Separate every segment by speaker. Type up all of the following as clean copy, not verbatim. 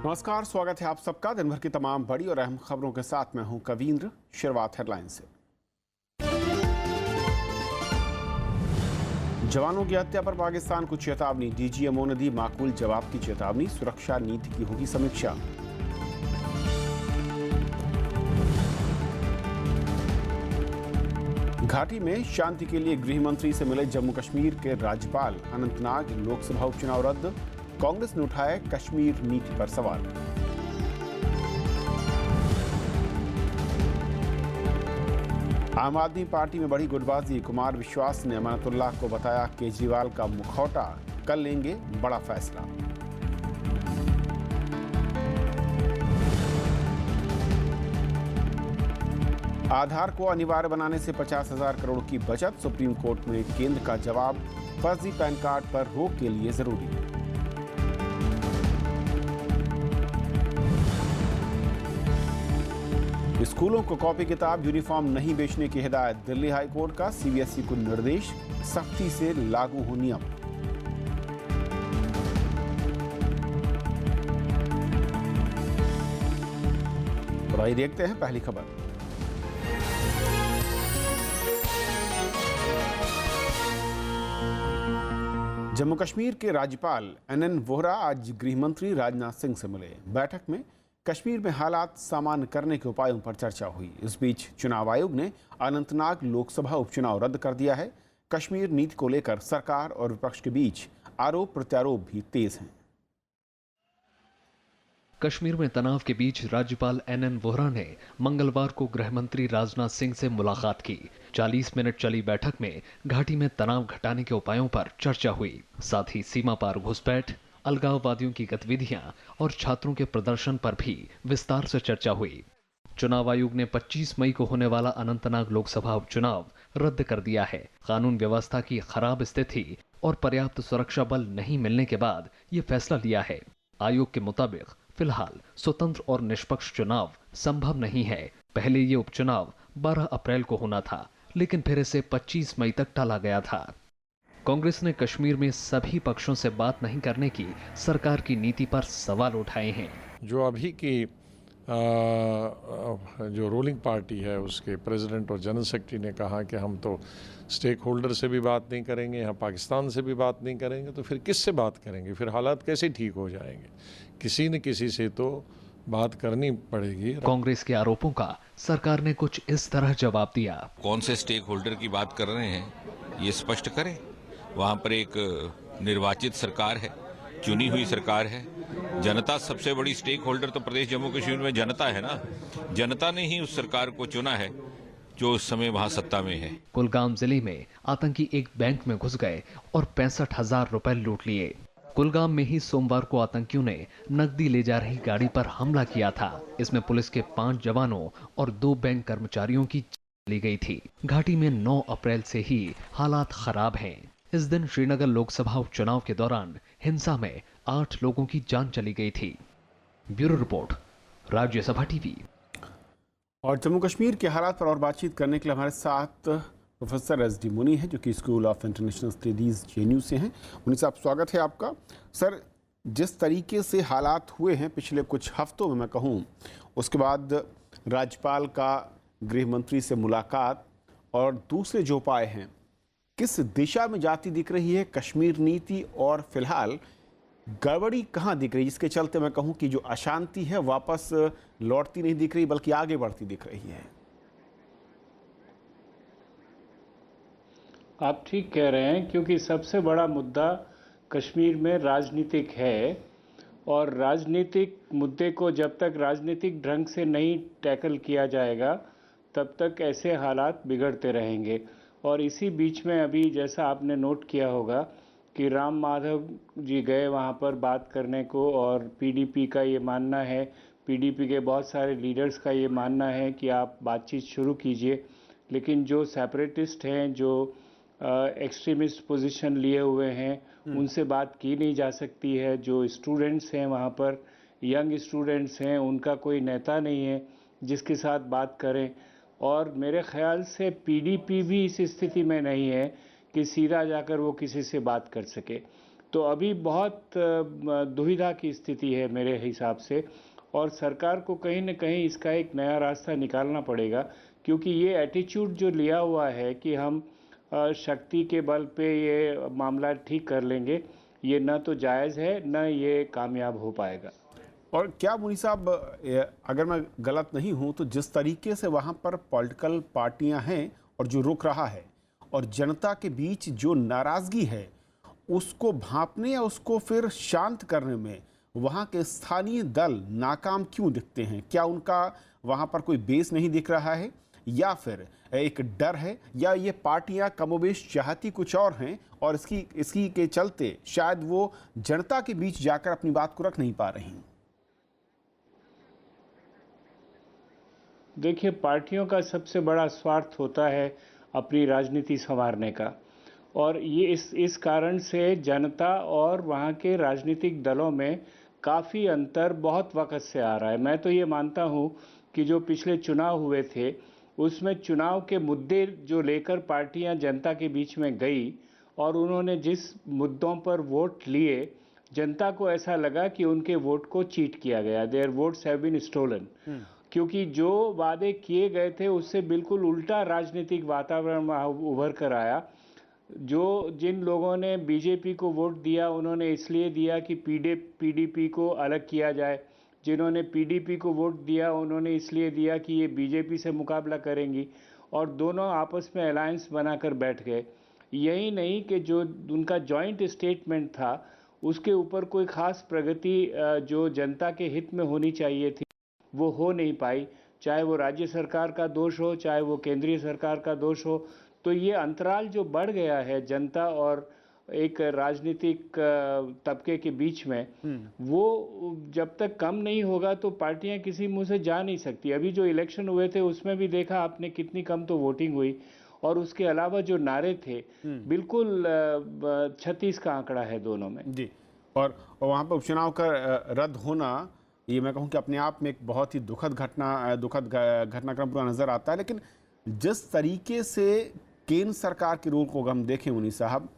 Speaker 1: नमस्कार, स्वागत है आप सबका दिन भर की तमाम बड़ी और अहम खबरों के साथ। मैं हूं कवींद्र। शुरुआत हेडलाइन से। जवानों की हत्या पर पाकिस्तान को चेतावनी, डीजीएमओ ने दी माकूल जवाब की चेतावनी। सुरक्षा नीति की होगी समीक्षा। घाटी में शांति के लिए गृह मंत्री से मिले जम्मू कश्मीर के राज्यपाल। अनंतनाग लोकसभा उपचुनाव रद्द, कांग्रेस ने उठाया कश्मीर नीति पर सवाल। आम आदमी पार्टी में बढ़ी गुटबाजी, कुमार विश्वास ने अमानतुल्लाह को बताया केजरीवाल का मुखौटा, कल लेंगे बड़ा फैसला। आधार को अनिवार्य बनाने से 50,000 करोड़ की बचत, सुप्रीम कोर्ट में केंद्र का जवाब। फर्जी पैन कार्ड पर रोक के लिए जरूरी। स्कूलों को कॉपी किताब यूनिफॉर्म नहीं बेचने की हिदायत, दिल्ली हाई कोर्ट का सीबीएसई को निर्देश, सख्ती से लागू हो नियम। तो आइए देखते हैं पहली खबर। जम्मू कश्मीर के राज्यपाल एनएन वोहरा आज गृह मंत्री राजनाथ सिंह से मिले। बैठक में कश्मीर में हालात सामान्य करने के उपायों पर चर्चा हुई। इस बीच चुनाव आयोग ने अनंतनाग लोकसभा उपचुनाव रद्द कर दिया है। कश्मीर नीति को लेकर सरकार और विपक्ष के बीच आरोप प्रत्यारोप भी तेज हैं।
Speaker 2: कश्मीर में तनाव के बीच राज्यपाल एनएन वोहरा ने मंगलवार को गृह मंत्री राजनाथ सिंह से मुलाकात की। 40 मिनट चली बैठक में घाटी में तनाव घटाने के उपायों पर चर्चा हुई। साथ ही सीमा पार घुसपैठ, अलगाववादियों की गतिविधियां और छात्रों के प्रदर्शन पर भी विस्तार से चर्चा हुई। चुनाव आयोग ने 25 मई को होने वाला अनंतनाग लोकसभा उपचुनाव रद्द कर दिया है। कानून व्यवस्था की खराब स्थिति और पर्याप्त सुरक्षा बल नहीं मिलने के बाद ये फैसला लिया है। आयोग के मुताबिक फिलहाल स्वतंत्र और निष्पक्ष चुनाव संभव नहीं है। पहले ये उपचुनाव 12 अप्रैल को होना था, लेकिन फिर इसे 25 मई तक टाला गया था। कांग्रेस ने कश्मीर में सभी पक्षों से बात नहीं करने की सरकार की नीति पर सवाल उठाए हैं।
Speaker 3: जो अभी की जो रूलिंग पार्टी है उसके प्रेसिडेंट और जनरल सेक्रेटरी ने कहा कि हम तो स्टेक होल्डर से भी बात नहीं करेंगे, यहाँ पाकिस्तान से भी बात नहीं करेंगे, तो फिर किससे बात करेंगे? फिर हालात कैसे ठीक हो जाएंगे? किसी न किसी से तो बात करनी पड़ेगी।
Speaker 2: कांग्रेस के आरोपों का सरकार ने कुछ इस तरह जवाब दिया।
Speaker 4: कौन से स्टेक होल्डर की बात कर रहे हैं ये स्पष्ट करें। वहां पर एक निर्वाचित सरकार है, चुनी हुई सरकार है। जनता सबसे बड़ी स्टेक होल्डर तो प्रदेश जम्मू कश्मीर में जनता है ना। जनता ने ही उस सरकार को चुना है जो उस समय वहां सत्ता में है।
Speaker 2: कुलगाम जिले में आतंकी एक बैंक में घुस गए और 65,000 रुपए लूट लिए। कुलगाम में ही सोमवार को आतंकियों ने नकदी ले जा रही गाड़ी पर हमला किया था। इसमें पुलिस के 5 जवानों और 2 बैंक कर्मचारियों की जान ली गई थी। घाटी में 9 अप्रैल से ही हालात खराब हैं। इस दिन श्रीनगर लोकसभा उपचुनाव के दौरान हिंसा में 8 लोगों की जान चली गई थी। Bureau report, Rajya Sabha TV.
Speaker 1: और जम्मू कश्मीर के हालात पर और बातचीत करने के लिए हमारे साथ प्रोफेसर एस.डी. मुनी है, जो कि school of international studies JNU से हैं। मुनी साहब, स्वागत है आपका। सर, जिस तरीके से हालात हुए हैं पिछले कुछ हफ्तों में, मैं कहूँ, उसके बाद राज्यपाल का गृह मंत्री से मुलाकात और दूसरे जो उपाय हैं, किस दिशा में जाती दिख रही है कश्मीर नीति, और फिलहाल गड़बड़ी कहाँ दिख रही है, जिसके चलते मैं कहूँ कि जो अशांति है वापस लौटती नहीं दिख रही बल्कि आगे बढ़ती दिख रही है?
Speaker 5: आप ठीक कह रहे हैं, क्योंकि सबसे बड़ा मुद्दा कश्मीर में राजनीतिक है, और राजनीतिक मुद्दे को जब तक राजनीतिक ढंग से नहीं टैकल किया जाएगा तब तक ऐसे हालात बिगड़ते रहेंगे। और इसी बीच में अभी जैसा आपने नोट किया होगा कि राम माधव जी गए वहाँ पर बात करने को, और पीडीपी का ये मानना है, पीडीपी के बहुत सारे लीडर्स का ये मानना है कि आप बातचीत शुरू कीजिए, लेकिन जो सेपरेटिस्ट हैं, जो एक्सट्रीमिस्ट पोजीशन लिए हुए हैं, उनसे बात की नहीं जा सकती है। जो स्टूडेंट्स हैं वहाँ पर, यंग स्टूडेंट्स हैं, उनका कोई नेता नहीं है जिसके साथ बात करें। और मेरे ख्याल से पीडीपी भी इस स्थिति में नहीं है कि सीधा जाकर वो किसी से बात कर सके। तो अभी बहुत दुविधा की स्थिति है मेरे हिसाब से, और सरकार को कहीं न कहीं इसका एक नया रास्ता निकालना पड़ेगा, क्योंकि ये एटीट्यूड जो लिया हुआ है कि हम शक्ति के बल पे ये मामला ठीक कर लेंगे, ये न तो जायज़ है न ये कामयाब हो पाएगा।
Speaker 1: और क्या मुनी साहब, अगर मैं गलत नहीं हूं तो जिस तरीके से वहां पर पॉलिटिकल पार्टियां हैं और जो रुक रहा है और जनता के बीच जो नाराजगी है, उसको भांपने या उसको फिर शांत करने में वहां के स्थानीय दल नाकाम क्यों दिखते हैं? क्या उनका वहां पर कोई बेस नहीं दिख रहा है, या फिर एक डर है, या ये पार्टियां कमोबेश चाहती कुछ और हैं और इसकी के चलते शायद वो जनता के बीच जाकर अपनी बात को रख नहीं पा रही?
Speaker 5: देखिए, पार्टियों का सबसे बड़ा स्वार्थ होता है अपनी राजनीति संवारने का, और ये इस कारण से जनता और वहाँ के राजनीतिक दलों में काफ़ी अंतर बहुत वक्त से आ रहा है। मैं तो ये मानता हूँ कि जो पिछले चुनाव हुए थे, उसमें चुनाव के मुद्दे जो लेकर पार्टियां जनता के बीच में गई और उन्होंने जिस मुद्दों पर वोट लिए, जनता को ऐसा लगा कि उनके वोट को चीट किया गया, their votes have been stolen, क्योंकि जो वादे किए गए थे उससे बिल्कुल उल्टा राजनीतिक वातावरण उभर कर आया। जिन लोगों ने बीजेपी को वोट दिया, उन्होंने इसलिए दिया कि पीडीपी को अलग किया जाए। जिन्होंने पीडीपी को वोट दिया, उन्होंने इसलिए दिया कि ये बीजेपी से मुकाबला करेंगी, और दोनों आपस में अलायंस बनाकर बैठ गए। यही नहीं कि जो उनका जॉइंट स्टेटमेंट था, उसके ऊपर कोई खास प्रगति जो जनता के हित में होनी चाहिए थी, वो हो नहीं पाई। चाहे वो राज्य सरकार का दोष हो, चाहे वो केंद्रीय सरकार का दोष हो। तो ये अंतराल जो बढ़ गया है जनता और एक राजनीतिक तबके के बीच में, वो जब तक कम नहीं होगा तो पार्टियां किसी मुंह से जा नहीं सकती। अभी जो इलेक्शन हुए थे उसमें भी देखा आपने कितनी कम तो वोटिंग हुई, और उसके अलावा जो नारे थे, बिल्कुल 36 का आंकड़ा है दोनों में
Speaker 1: जी। और वहाँ पर उपचुनाव का रद्द होना, ये मैं कहूँ कि अपने आप में एक बहुत ही दुखद घटनाक्रम पूरा नज़र आता है। लेकिन जिस तरीके से केंद्र सरकार के रोल को हम देखें मुनी साहब,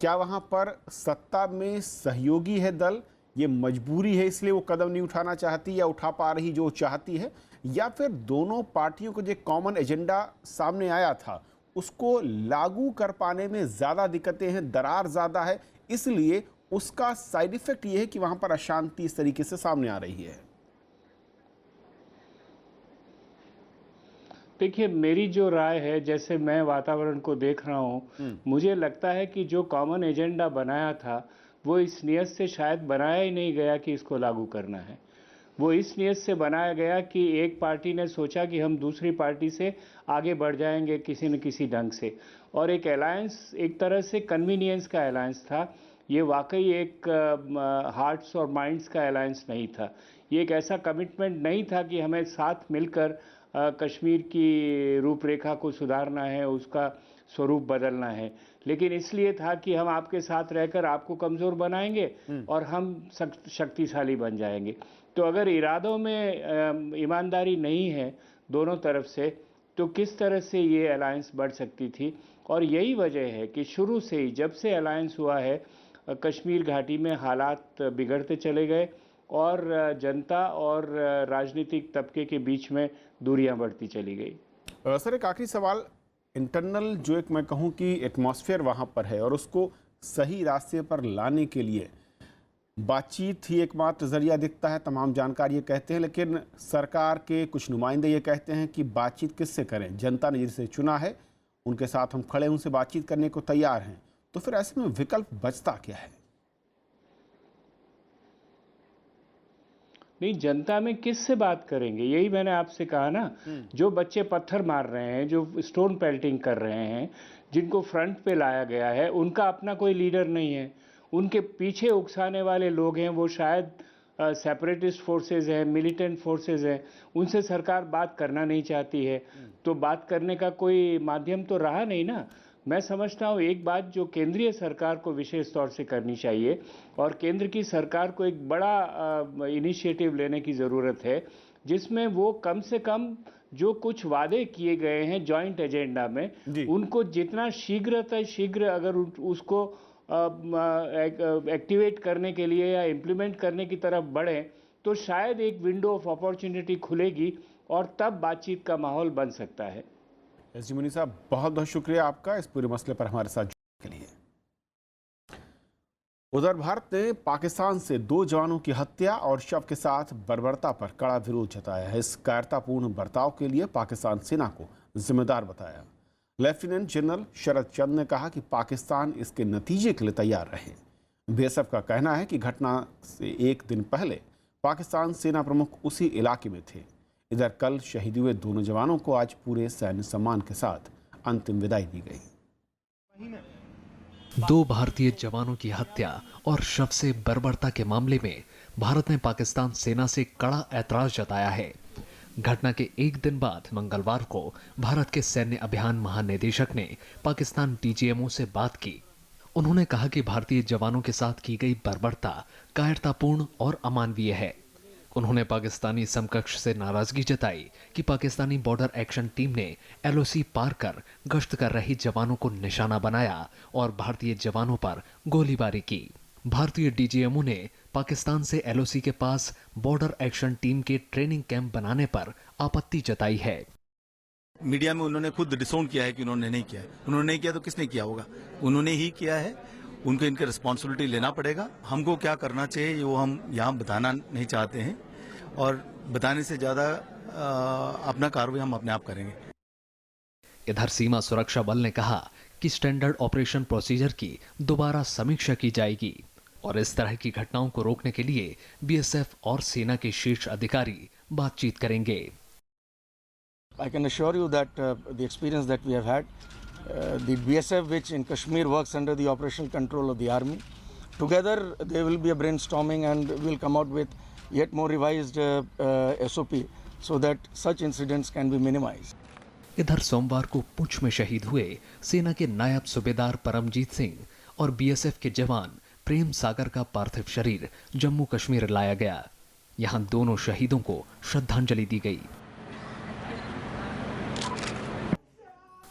Speaker 1: क्या वहाँ पर सत्ता में सहयोगी है दल, ये मजबूरी है इसलिए वो कदम नहीं उठाना चाहती या उठा पा रही जो चाहती है, या फिर दोनों पार्टियों को जो कॉमन एजेंडा सामने आया था उसको लागू कर पाने में ज़्यादा दिक्कतें हैं, दरार ज़्यादा है, इसलिए उसका साइड इफेक्ट ये है कि वहाँ पर अशांति इस तरीके से सामने आ रही है?
Speaker 5: देखिए, मेरी जो राय है, जैसे मैं वातावरण को देख रहा हूँ, मुझे लगता है कि जो कॉमन एजेंडा बनाया था वो इस नियत से शायद बनाया ही नहीं गया कि इसको लागू करना है। वो इस नियत से बनाया गया कि एक पार्टी ने सोचा कि हम दूसरी पार्टी से आगे बढ़ जाएंगे किसी न किसी ढंग से, और एक अलायंस एक तरह से कन्वीनियंस का अलायंस था। ये वाकई एक हार्ट्स और माइंड्स का अलायंस नहीं था। ये एक ऐसा कमिटमेंट नहीं था कि हमें साथ मिलकर कश्मीर की रूपरेखा को सुधारना है, उसका स्वरूप बदलना है, लेकिन इसलिए था कि हम आपके साथ रहकर आपको कमज़ोर बनाएंगे और हम शक्तिशाली बन जाएंगे। तो अगर इरादों में ईमानदारी नहीं है दोनों तरफ से, तो किस तरह से ये अलायंस बढ़ सकती थी? और यही वजह है कि शुरू से ही, जब से अलायंस हुआ है, कश्मीर घाटी में हालात बिगड़ते चले गए और जनता और राजनीतिक तबके के बीच में दूरियां बढ़ती चली गई।
Speaker 1: सर, एक आखिरी सवाल, इंटरनल जो एक मैं कहूँ कि एटमॉस्फेयर वहाँ पर है और उसको सही रास्ते पर लाने के लिए बातचीत ही एकमात्र जरिया दिखता है, तमाम जानकार ये कहते हैं, लेकिन सरकार के कुछ नुमाइंदे ये कहते हैं कि बातचीत किससे करें, जनता ने जिसे चुना है उनके साथ हम खड़े, उनसे बातचीत करने को तैयार हैं। तो फिर ऐसे में विकल्प बचता क्या है?
Speaker 5: नहीं, जनता में किससे बात करेंगे? यही मैंने आपसे कहा ना, जो बच्चे पत्थर मार रहे हैं, जो स्टोन पेल्टिंग कर रहे हैं, जिनको फ्रंट पे लाया गया है, उनका अपना कोई लीडर नहीं है। उनके पीछे उकसाने वाले लोग हैं, वो शायद सेपरेटिस्ट फोर्सेस हैं, मिलिटेंट फोर्सेस हैं, उनसे सरकार बात करना नहीं चाहती है। तो बात करने का कोई माध्यम तो रहा नहीं ना। मैं समझता हूँ एक बात जो केंद्रीय सरकार को विशेष तौर से करनी चाहिए, और केंद्र की सरकार को एक बड़ा इनिशिएटिव लेने की ज़रूरत है, जिसमें वो कम से कम जो कुछ वादे किए गए हैं जॉइंट एजेंडा में, उनको जितना शीघ्र अगर उसको एक्टिवेट करने के लिए या इम्प्लीमेंट करने की तरफ बढ़ें तो शायद एक विंडो ऑफ अपॉर्चुनिटी खुलेगी और तब बातचीत का माहौल बन सकता है।
Speaker 1: एसडी मुनी साहब, बहुत बहुत शुक्रिया आपका इस पूरे मसले पर हमारे साथ जुड़ने के लिए। उधर भारत ने पाकिस्तान से 2 जवानों की हत्या और शव के साथ बर्बरता पर कड़ा विरोध जताया है। इस कायरतापूर्ण बर्ताव के लिए पाकिस्तान सेना को जिम्मेदार बताया। लेफ्टिनेंट जनरल शरद चंद ने कहा कि पाकिस्तान इसके नतीजे के लिए तैयार रहे। बीएसएफ का कहना है कि घटना से 1 दिन पहले पाकिस्तान सेना प्रमुख उसी इलाके में थे। इधर कल शहीद हुए दोनों जवानों को आज पूरे सैन्य सम्मान के साथ अंतिम विदाई दी गई।
Speaker 2: 2 भारतीय जवानों की हत्या और शव से बर्बरता के मामले में भारत ने पाकिस्तान सेना से कड़ा ऐतराज जताया है। घटना के 1 दिन बाद मंगलवार को भारत के सैन्य अभियान महानिदेशक ने पाकिस्तान डीजीएमओ से बात की। उन्होंने कहा कि भारतीय जवानों के साथ की गई बर्बरता कायरतापूर्ण और अमानवीय है। उन्होंने पाकिस्तानी समकक्ष से नाराजगी जताई कि पाकिस्तानी बॉर्डर एक्शन टीम ने एलओसी पार कर गश्त कर रही जवानों को निशाना बनाया और भारतीय जवानों पर गोलीबारी की। भारतीय डीजीएमओ ने पाकिस्तान से एलओसी के पास बॉर्डर एक्शन टीम के ट्रेनिंग कैंप बनाने पर आपत्ति जताई है।
Speaker 6: मीडिया में उन्होंने खुद डिसोन किया है कि उन्होंने नहीं किया है। उन्होंने नहीं किया तो किसने किया होगा? उन्होंने ही किया है। उनको इनकी रिस्पॉन्सिबिलिटी लेना पड़ेगा। हमको क्या करना चाहिए वो हम यहाँ बताना नहीं चाहते हैं और बताने से ज्यादा अपना कार्रवाई हम अपने आप करेंगे।
Speaker 2: इधर सीमा सुरक्षा बल ने कहा कि स्टैंडर्ड ऑपरेशन प्रोसीजर की दोबारा समीक्षा की जाएगी और इस तरह की घटनाओं को रोकने के लिए बीएसएफ और सेना के शीर्ष अधिकारी बातचीत करेंगे।
Speaker 7: I can assure you that the experience that we have had, the BSF, which in Kashmir works under the operational control of the army, together there will be a brainstorming and we'll come out with yet more revised SOP so that such incidents can be minimized.
Speaker 2: इधर सोमवार को पुंछ में शहीद हुए सेना के नायब सूबेदार परमजीत सिंह और बीएसएफ के जवान प्रेम सागर का पार्थिव शरीर जम्मू कश्मीर लाया गया। यहां दोनों शहीदों को श्रद्धांजलि दी गई।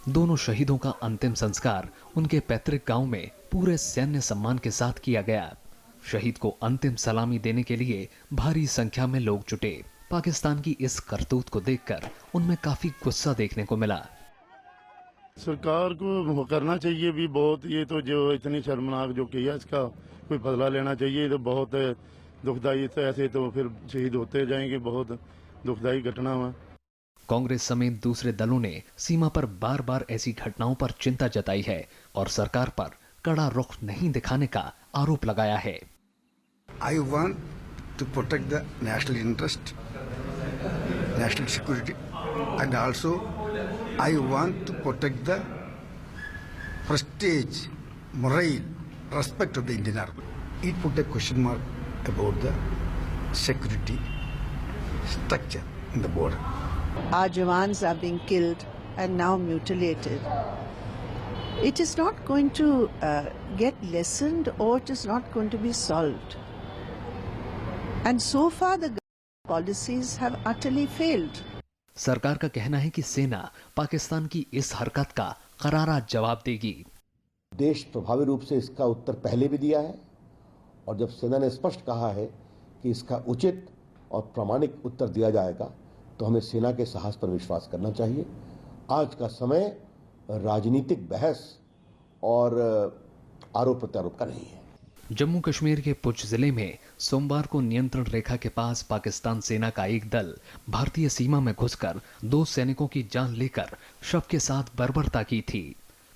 Speaker 2: दोनों शहीदों का अंतिम संस्कार उनके पैतृक गांव में पूरे सैन्य सम्मान के साथ किया गया। शहीद को अंतिम सलामी देने के लिए भारी संख्या में लोग जुटे। पाकिस्तान की इस करतूत को देखकर उनमें काफी गुस्सा देखने को मिला।
Speaker 8: सरकार को करना चाहिए भी बहुत, ये तो जो इतनी शर्मनाक जो किया इसका कोई बदला लेना चाहिए। ये तो बहुत दुखदायी, तो ऐसे तो फिर शहीद होते जाएंगे। बहुत दुखदायी घटना है।
Speaker 2: कांग्रेस समेत दूसरे दलों ने सीमा पर बार बार ऐसी घटनाओं पर चिंता जताई है और सरकार पर कड़ा रुख नहीं दिखाने का आरोप लगाया है।
Speaker 9: I want to protect the national interest, national security, and also I want to protect the prestige, morale, respect of the Indian Army. It put a question mark about the security structure in the border.
Speaker 10: Our Jawans are being killed and now mutilated. It is not going to get lessened or it is not going to be solved. And so far the policies have utterly failed.
Speaker 2: सरकार का कहना है कि सेना पाकिस्तान की इस हरकत का करारा जवाब देगी।
Speaker 11: देश प्रभावी रूप से इसका उत्तर पहले भी दिया है और जब सेना ने स्पष्ट कहा है कि इसका उचित और प्रामाणिक उत्तर दिया जाएगा तो हमें सेना के साहस पर विश्वास करना चाहिए। आज का समय राजनीतिक बहस और आरोप प्रत्यारोप का नहीं है।
Speaker 2: जम्मू कश्मीर के पुंछ जिले में सोमवार को नियंत्रण रेखा के पास पाकिस्तान सेना का एक दल भारतीय सीमा में घुसकर 2 सैनिकों की जान लेकर शव के साथ बर्बरता की थी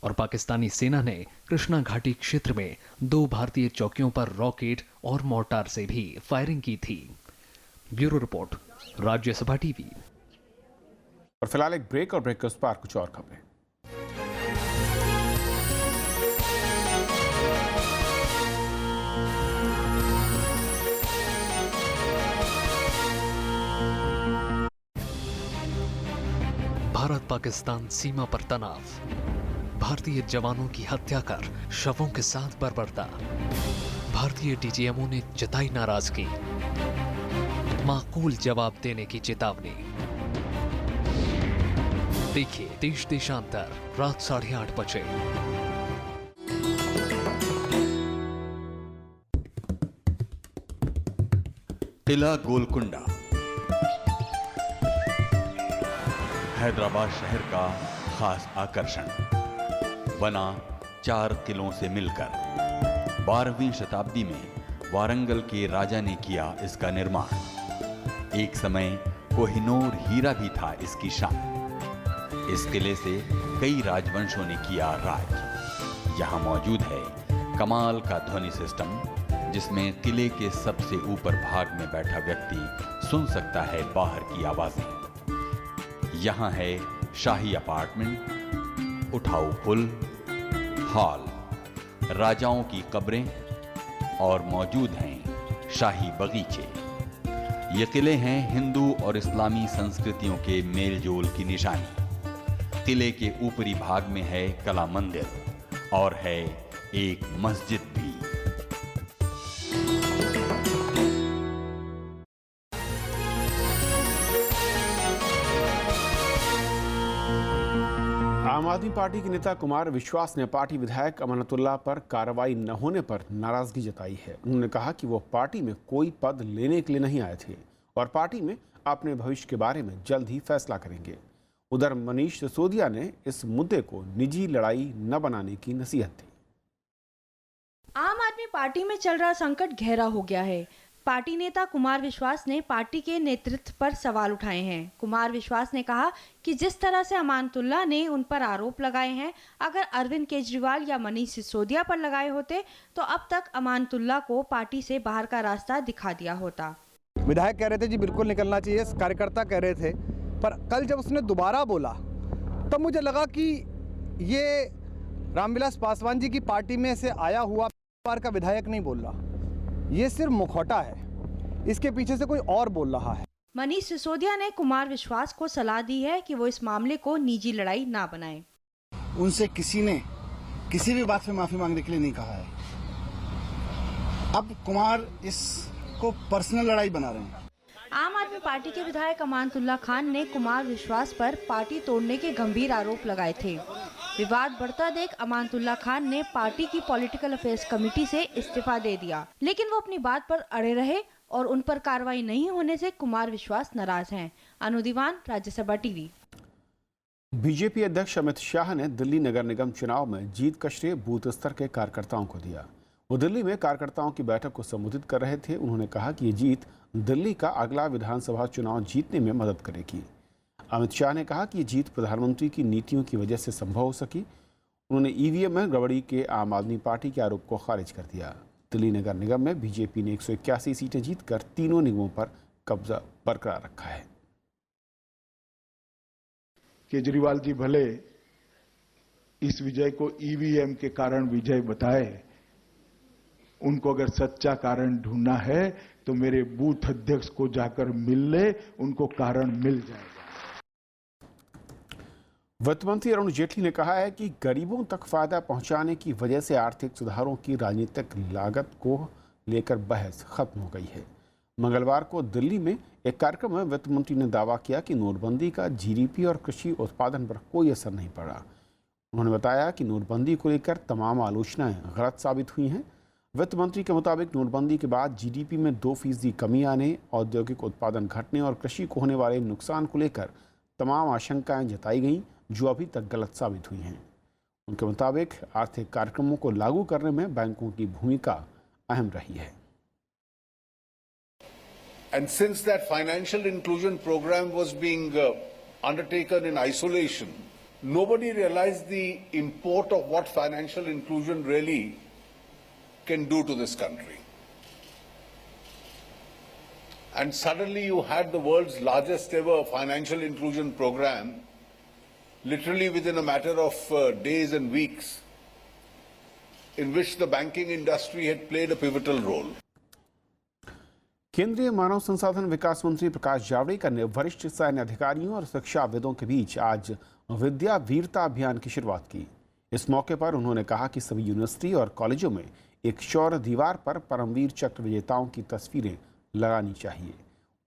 Speaker 2: और पाकिस्तानी सेना ने कृष्णा घाटी क्षेत्र में 2 भारतीय चौकियों पर रॉकेट और मोर्टार से भी फायरिंग की थी। Bureau report, Rajya Sabha TV.
Speaker 1: और फिलहाल एक ब्रेक और ब्रेक के उस पार कुछ और खबरें।
Speaker 2: भारत पाकिस्तान सीमा पर तनाव, भारतीय जवानों की हत्या कर शवों के साथ बर्बरता, भारतीय डीजीएमओ ने जताई नाराजगी, माकूल जवाब देने की चेतावनी। देखिए देश देशांतर रात 8:30 बजे।
Speaker 12: किला गोलकुंडा हैदराबाद शहर का खास आकर्षण बना 4 किलों से मिलकर। 12वीं शताब्दी में वारंगल के राजा ने किया इसका निर्माण। एक समय कोहिनूर हीरा भी था इसकी शान। इस किले से कई राजवंशों ने किया राज। यहाँ मौजूद है कमाल का ध्वनि सिस्टम, जिसमें किले के सबसे ऊपर भाग में बैठा व्यक्ति सुन सकता है बाहर की आवाजें। यहाँ है शाही अपार्टमेंट, उठाऊ पुल, हॉल, राजाओं की कब्रें और मौजूद हैं शाही बगीचे। ये किले हैं हिंदू और इस्लामी संस्कृतियों के मेलजोल की निशानी। किले के ऊपरी भाग में है कला मंदिर और है एक मस्जिद भी।
Speaker 1: आम आदमी पार्टी के नेता कुमार विश्वास ने पार्टी विधायक अमानतुल्लाह पर कार्रवाई न होने पर नाराजगी जताई है। उन्होंने कहा कि वो पार्टी में कोई पद लेने के लिए नहीं आए थे और पार्टी में अपने भविष्य के बारे में जल्द ही फैसला करेंगे। उधर मनीष सिसोदिया ने इस मुद्दे को निजी लड़ाई न बनाने की नसीहत दी।
Speaker 13: आम आदमी पार्टी में चल रहा संकट गहरा हो गया है। पार्टी नेता कुमार विश्वास ने पार्टी के नेतृत्व पर सवाल उठाए हैं। कुमार विश्वास ने कहा कि जिस तरह से अमानतुल्लाह ने उन पर आरोप लगाए हैं, अगर अरविंद केजरीवाल या मनीष सिसोदिया पर लगाए होते तो अब तक अमानतुल्लाह को पार्टी से बाहर का रास्ता दिखा दिया होता।
Speaker 14: विधायक कह रहे थे जी बिल्कुल निकलना चाहिए, कार्यकर्ता कह रहे थे, पर कल जब उसने दोबारा बोला तब मुझे लगा कि ये रामविलास पासवान जी की पार्टी में से आया हुआ बार का विधायक नहीं बोल रहा, ये सिर्फ मुखौटा है, इसके पीछे से कोई और बोल रहा है।
Speaker 13: मनीष सिसोदिया ने कुमार विश्वास को सलाह दी है कि वो इस मामले को निजी लड़ाई ना बनाएं।
Speaker 15: उनसे किसी ने किसी भी बात पे माफी मांगने के लिए नहीं कहा है। अब कुमार इसको पर्सनल लड़ाई बना रहे हैं।
Speaker 13: आम आदमी पार्टी के विधायक अमानतुल्लाह खान ने कुमार विश्वास पर पार्टी तोड़ने के गंभीर आरोप लगाए थे। विवाद बढ़ता देख अमानतुल्लाह खान ने पार्टी की पॉलिटिकल अफेयर्स कमेटी से इस्तीफा दे दिया, लेकिन वो अपनी बात पर अड़े रहे और उन पर कार्रवाई नहीं होने से कुमार विश्वास नाराज हैं। अनु दीवान, राज्यसभा टीवी।
Speaker 1: बीजेपी अध्यक्ष अमित शाह ने दिल्ली नगर निगम चुनाव में जीत का श्रेय बूथ स्तर के कार्यकर्ताओं को दिया। वो दिल्ली में कार्यकर्ताओं की बैठक को संबोधित कर रहे थे। उन्होंने कहा कि ये जीत दिल्ली का अगला विधानसभा चुनाव जीतने में मदद करेगी। अमित शाह ने कहा कि ये जीत प्रधानमंत्री की नीतियों की वजह से संभव हो सकी। उन्होंने ईवीएम में गड़बड़ी के आम आदमी पार्टी के आरोप को खारिज कर दिया। दिल्ली नगर निगम में बीजेपी ने 181 सीटें जीतकर तीनों निगमों पर कब्जा बरकरार रखा है।
Speaker 16: केजरीवाल जी भले इस विजय को ईवीएम के कारण विजय बताए, उनको अगर सच्चा कारण ढूंढना है तो मेरे बूथ अध्यक्ष को जाकर मिल ले, उनको कारण मिल जाएगा।
Speaker 1: वित्त मंत्री अरुण जेटली ने कहा है कि गरीबों तक फायदा पहुंचाने की वजह से आर्थिक सुधारों की राजनीतिक लागत को लेकर बहस खत्म हो गई है। मंगलवार को दिल्ली में एक कार्यक्रम में वित्त मंत्री ने दावा किया कि नोटबंदी का जीडीपी और कृषि उत्पादन पर कोई असर नहीं पड़ा। उन्होंने बताया कि नोटबंदी को लेकर तमाम आलोचनाएं गलत साबित हुई हैं। वित्त मंत्री के मुताबिक नोटबंदी के बाद जीडीपी में 2% कमी आने, औद्योगिक उत्पादन घटने और कृषि को होने वाले नुकसान को लेकर तमाम आशंकाएं जताई गईं, जो अभी तक गलत साबित हुई हैं। उनके मुताबिक आर्थिक कार्यक्रमों को लागू करने में बैंकों की भूमिका अहम रही है।
Speaker 17: And since that financial inclusion program was being undertaken in isolation, nobody realized the import of what financial inclusion really can do to this country. And suddenly you had the world's largest ever financial inclusion program, literally within a matter of days and weeks, in which the banking industry had played a pivotal role.
Speaker 1: केंद्रीय मानव संसाधन विकास मंत्री प्रकाश जावड़ेकर ने वरिष्ठ सैन्य अधिकारियों और शिक्षाविदों के बीच आज विद्या वीरता अभियान की शुरुआत की। इस मौके पर उन्होंने कहा कि सभी यूनिवर्सिटी और कॉलेजों में एक शौर्य दीवार पर परमवीर चक्र विजेताओं की तस्वीरें लगानी चाहिए।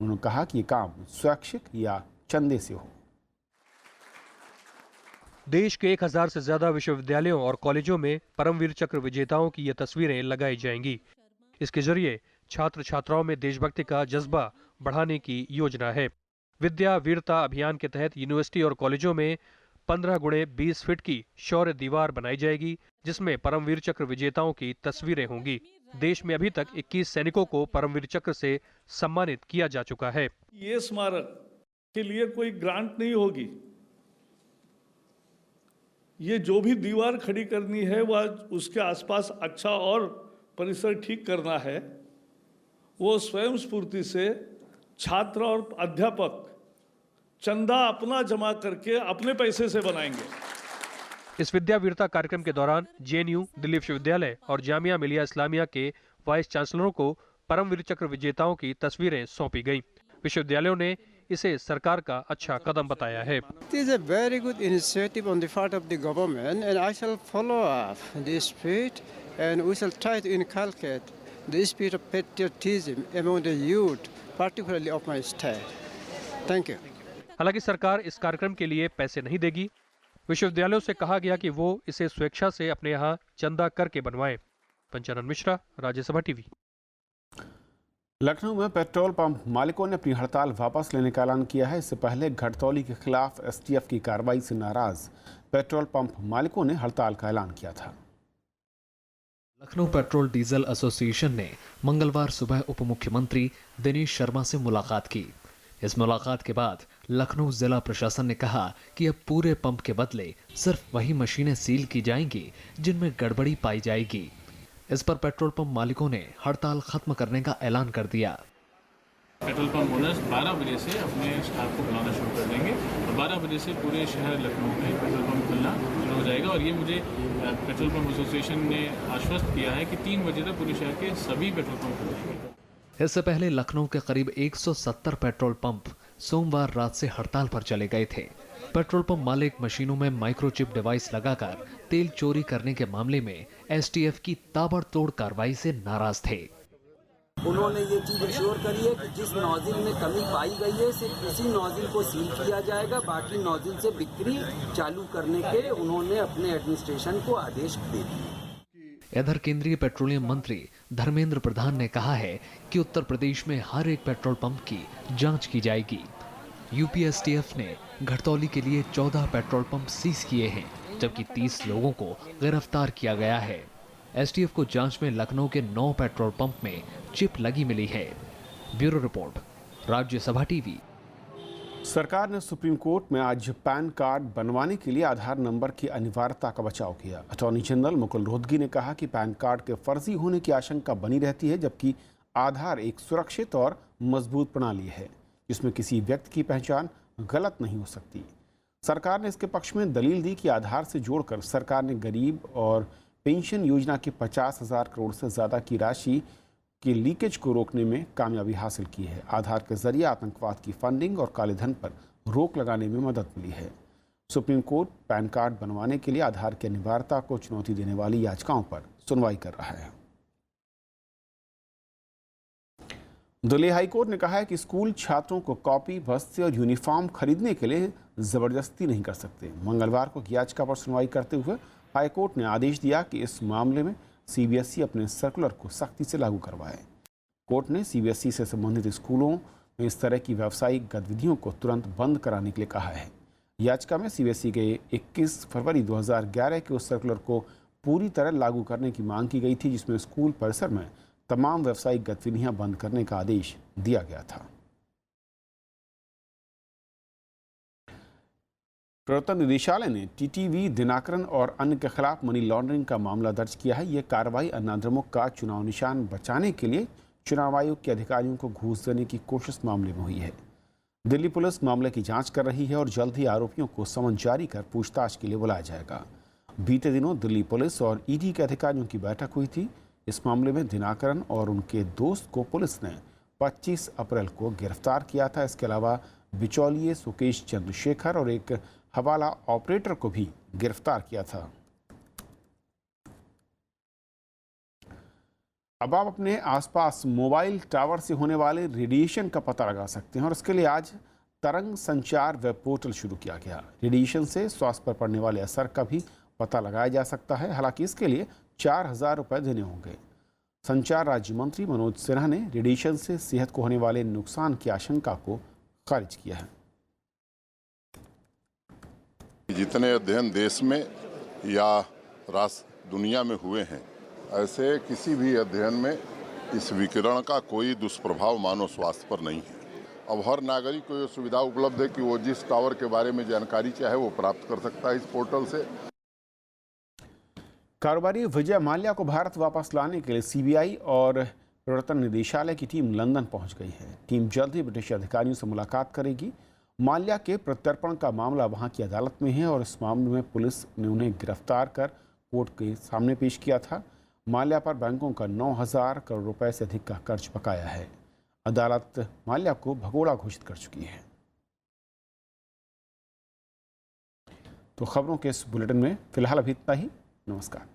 Speaker 1: उन्होंने कहा कि ये काम स्वैच्छिक या चंदे से हो।
Speaker 18: देश के 1000 से ज्यादा विश्वविद्यालयों और कॉलेजों में परमवीर चक्र विजेताओं की ये तस्वीरें लगाई जाएंगी। इसके जरिए छात्र छात्राओं में देशभक्ति का जज्बा बढ़ाने की योजना है। विद्या वीरता अभियान के तहत यूनिवर्सिटी और कॉलेजों में 15 गुणे 20 फीट की शौर्य दीवार बनाई जाएगी, जिसमें परमवीर चक्र विजेताओं की तस्वीरें होंगी। देश में अभी तक 21 सैनिकों को परमवीर चक्र से सम्मानित किया जा चुका है।
Speaker 19: ये स्मारक के लिए कोई ग्रांट नहीं होगी। ये जो भी दीवार खड़ी करनी है वह उसके आसपास अच्छा और परिसर ठीक करना है, वो स्वयं स्फूर्ति से छात्र और अध्यापक चंदा अपना जमा करके अपने पैसे से बनाएंगे।
Speaker 18: इस विद्या वीरता कार्यक्रम के दौरान जेएनयू, दिल्ली विश्वविद्यालय और जामिया मिलिया इस्लामिया के वाइस चांसलरों को परमवीर चक्र विजेताओं की तस्वीरें सौंपी गईं। विश्वविद्यालयों ने इसे सरकार का अच्छा कदम बताया है।
Speaker 20: It is a very good initiative on the part of the government, and I shall follow up this spirit, and we shall try to inculcate the spirit of patriotism among the youth, particularly of my state. Thank you.
Speaker 18: हालांकि सरकार इस कार्यक्रम के लिए पैसे नहीं देगी। विश्वविद्यालयों से कहा गया कि वो इसे स्वेच्छा से अपने यहाँ चंदा करके बनवाएं। पंचानन मिश्रा, राज्यसभा टीवी।
Speaker 1: लखनऊ में पेट्रोल पंप मालिकों ने अपनी हड़ताल वापस लेने का ऐलान किया है। इससे पहले घटतौली के खिलाफ एसटीएफ की कार्रवाई से नाराज पेट्रोल पंप मालिकों ने हड़ताल का ऐलान किया था।
Speaker 2: लखनऊ पेट्रोल डीजल एसोसिएशन ने मंगलवार सुबह उप मुख्यमंत्री दिनेश शर्मा से मुलाकात की। इस मुलाकात के बाद लखनऊ जिला प्रशासन ने कहा कि अब पूरे पंप के बदले सिर्फ वही मशीनें सील की जाएंगी जिनमें गड़बड़ी पाई जाएगी। इस पर पेट्रोल पंप मालिकों ने हड़ताल खत्म करने का ऐलान कर दिया।
Speaker 21: पेट्रोल पंप ओनर्स 12 बजे से अपने स्टाफ को बुलाना शुरू कर देंगे और 12 बजे से पूरे शहर लखनऊ में पेट्रोल पंप खुलना शुरू हो जाएगा। और ये मुझे पेट्रोल पंप एसोसिएशन ने आश्वस्त किया है कि 3 बजे तक पूरे शहर के सभी पेट्रोल पंप खुल जाएंगे।
Speaker 2: इससे पहले लखनऊ के करीब 170 पेट्रोल पंप सोमवार रात से हड़ताल पर चले गए थे। पेट्रोल पंप मालिक मशीनों में माइक्रोचिप डिवाइस लगाकर तेल चोरी करने के मामले में एसटीएफ की ताबड़तोड़ कार्रवाई से नाराज थे।
Speaker 22: उन्होंने ये चीज इंश्योर करी है कि जिस नौजिल में कमी पाई गई है सिर्फ उसी नौजिल को सील किया जाएगा, बाकी नौजिल से बिक्री चालू करने के उन्होंने अपने एडमिनिस्ट्रेशन को आदेश दे दिए।
Speaker 2: इधर केंद्रीय पेट्रोलियम मंत्री धर्मेंद्र प्रधान ने कहा है कि उत्तर प्रदेश में हर एक पेट्रोल पंप की जांच की जाएगी। यूपी एसटीएफ ने घटतौली के लिए 14 पेट्रोल पंप सीज किए हैं, जबकि 30 लोगों को गिरफ्तार किया गया है। एसटीएफ को जांच में लखनऊ के 9 पेट्रोल पंप में चिप लगी मिली है। Bureau report, Rajya Sabha TV.
Speaker 1: सरकार ने सुप्रीम कोर्ट में आज पैन कार्ड बनवाने के लिए आधार नंबर की अनिवार्यता का बचाव किया। अटॉर्नी जनरल मुकुल रोहतगी ने कहा कि पैन कार्ड के फर्जी होने की आशंका बनी रहती है, जबकि आधार एक सुरक्षित और मजबूत प्रणाली है जिसमें किसी व्यक्ति की पहचान गलत नहीं हो सकती। सरकार ने इसके पक्ष में दलील दी कि आधार से जोड़कर सरकार ने गरीब और पेंशन योजना की 50,000 करोड़ से ज़्यादा की राशि के लीकेज को रोकने में कामयाबी हासिल की है। आधार के जरिए आतंकवाद की फंडिंग और काले धन पर रोक लगाने में मदद मिली है। सुप्रीम कोर्ट पैन कार्ड बनवाने के लिए आधार की अनिवार्यता को चुनौती देने वाली याचिकाओं पर सुनवाई कर रहा है। दिल्ली हाईकोर्ट ने कहा है कि स्कूल छात्रों को कॉपी, बस्ते और यूनिफॉर्म खरीदने के लिए जबरदस्ती नहीं कर सकते। मंगलवार को याचिका पर सुनवाई करते हुए हाईकोर्ट ने आदेश दिया कि इस मामले में सीबीएसई अपने सर्कुलर को सख्ती से लागू करवाए। कोर्ट ने सीबीएसई से संबंधित स्कूलों में इस तरह की व्यावसायिक गतिविधियों को तुरंत बंद कराने के लिए कहा है। याचिका में सीबीएसई के 21 फरवरी 2011 के उस सर्कुलर को पूरी तरह लागू करने की मांग की गई थी, जिसमें स्कूल परिसर में तमाम व्यावसायिक गतिविधियां बंद करने का आदेश दिया गया था। प्रवर्तन निदेशालय ने टीटीवी, दिनाकरन और अन्य के खिलाफ मनी लॉन्ड्रिंग का मामला दर्ज किया है। यह कार्रवाई अन्नाद्रमुक का चुनाव निशान बचाने के लिए चुनाव आयोग के अधिकारियों को घूस देने की कोशिश मामले में हुई है। दिल्ली पुलिस मामले की जांच कर रही है और जल्द ही आरोपियों को समन जारी कर पूछताछ के लिए बुलाया जाएगा। बीते दिनों दिल्ली पुलिस और ईडी के अधिकारियों की बैठक हुई थी। इस मामले में दिनाकरन और उनके दोस्त को पुलिस ने 25 अप्रैल को गिरफ्तार किया था। इसके अलावा बिचौलिए सुकेश चंद्रशेखर और एक हवाला ऑपरेटर को भी गिरफ्तार किया था। अब आप अपने आसपास मोबाइल टावर से होने वाले रेडिएशन का पता लगा सकते हैं और इसके लिए आज तरंग संचार वेब पोर्टल शुरू किया गया। रेडिएशन से स्वास्थ्य पर पड़ने वाले असर का भी पता लगाया जा सकता है। हालांकि इसके लिए 4,000 रुपये देने होंगे। संचार राज्य मंत्री मनोज सिन्हा ने रेडिएशन से सेहत को होने वाले नुकसान की आशंका को खारिज किया है।
Speaker 3: जितने अध्ययन देश में या राष्ट्र दुनिया में हुए हैं, ऐसे किसी भी अध्ययन में इस विकिरण का कोई दुष्प्रभाव मानव स्वास्थ्य पर नहीं है। अब हर नागरिक को ये सुविधा उपलब्ध है कि वो जिस टावर के बारे में जानकारी चाहे वो प्राप्त कर सकता है इस पोर्टल से।
Speaker 1: कारोबारी विजय माल्या को भारत वापस लाने के लिए सीबीआई और प्रवर्तन निदेशालय की टीम लंदन पहुंच गई है। टीम जल्द ही ब्रिटिश अधिकारियों से मुलाकात करेगी। माल्या के प्रत्यर्पण का मामला वहां की अदालत में है और इस मामले में पुलिस ने उन्हें गिरफ्तार कर कोर्ट के सामने पेश किया था। माल्या पर बैंकों का 9,000 करोड़ रुपए से अधिक का कर्ज बकाया है। अदालत माल्या को भगोड़ा घोषित कर चुकी है। तो खबरों के इस बुलेटिन में फिलहाल अभी इतना ही। नमस्कार।